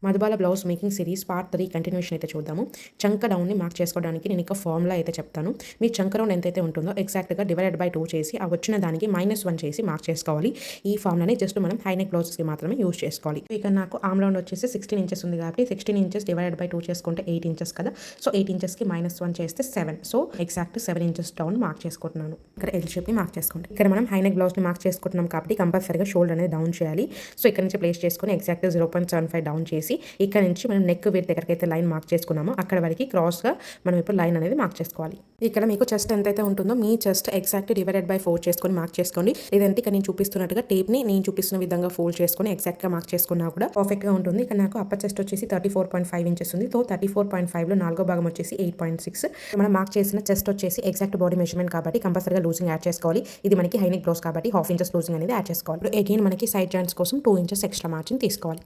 Madhubala blouse making series part 3 continuation అయితే చూద్దాము. చంక డౌన్ని మార్క్ చేసుకోవడానికి నేను ఇక ఫార్ములా అయితే చెప్తాను. మీ చంక రౌండ్ ఎంతైతే ఉంటుందో ఎగ్జాక్ట్గా డివైడెడ్ బై 2 చేసి ఆ వచ్చిన దానికి -1 చేసి మార్క్ చేసుకోవాలి. ఈ ఫార్ములాని జస్ట్ మనం హై నెక్ బ్లౌజెస్కి మాత్రమే యూజ్ చేసుకోవాలి. ఇక నాకు ఆర్మ్ రౌండ్ వచ్చేసి 16 ఇంచెస్ ఉంది కాబట్టి 16 ఇంచెస్ డివైడెడ్ బై 2 చేసుకుంటే 8 ఇంచెస్ కదా. సో 8 ఇంచెస్కి -1 చేస్తే 7. So exact 7 inches down mark చేసుకుంటున్నాను. ఇక్కడ ఎల్ షేప్ని మార్క్ చేసుకోండి. ఇక్కడ మనం హై నెక్ బ్లౌజ్ని మార్క్ చేసుకుంటున్నాం కాబట్టి కంపల్సరీగా షోల్డర్ అనేది డౌన్ చేయాలి. సో ఇక్కడ నుంచి ప్లేస్ చేసుకొని ఎగ్జాక్ట్ 0.75 డౌన్ చేసి ఇక్కడ నుంచి మనం నెక్ వేర్ దగ్గరికి అయితే లైన్ మార్క్ చేసుకున్నామో అక్కడ వరకు క్రాస్గా మనం ఇప్పుడు లైన్ అనేది మార్క్ చేసుకోవాలి. ఇక్కడ మీకు చెస్ట్ ఎంతైతే ఉంటుందో మీ చెస్ట్ ఎగ్జాక్ట్ డివైడెడ్ బై 4 చేసుకొని మార్క్ చేసుకోండి. లేదంటే ఇక్కడ నేను చూపిస్తున్నట్టుగా టేప్ని నేను చూపిస్తున్న విధంగా ఫోల్డ్ చేసుకొని ఎగ్జాక్ట్గా మార్క్ చేసుకున్నా కూడా పర్ఫెక్ట్గా ఉంటుంది. ఇక్కడ నాకు అప్పర్ చెస్ట్ వచ్చేసి 34.5 ఇంచెస్ ఉంది. సో 34.5లో 4వ భాగం వచ్చేసి 8.6. మనం మార్క్ చేసిన చెస్ట్ వచ్చేసి ఎగ్జాక్ట్ బాడీ మెజర్మెంట్ కాబట్టి కంపల్సరీగా లూజింగ్ యాడ్ చేసుకోవాలి. ఇది మనకి హై నెక్ బ్లౌజ్ కాబట్టి 1/2 ఇంచెస్ లూజింగ్ అనేది యాడ్ చేసుకోవాలి. అగైన్ మనకి సైడ్ జాయింట్స్ కోసం 2 ఇంచెస్ ఎక్స్ట్రా మార్జిన్ తీసుకోవాలి.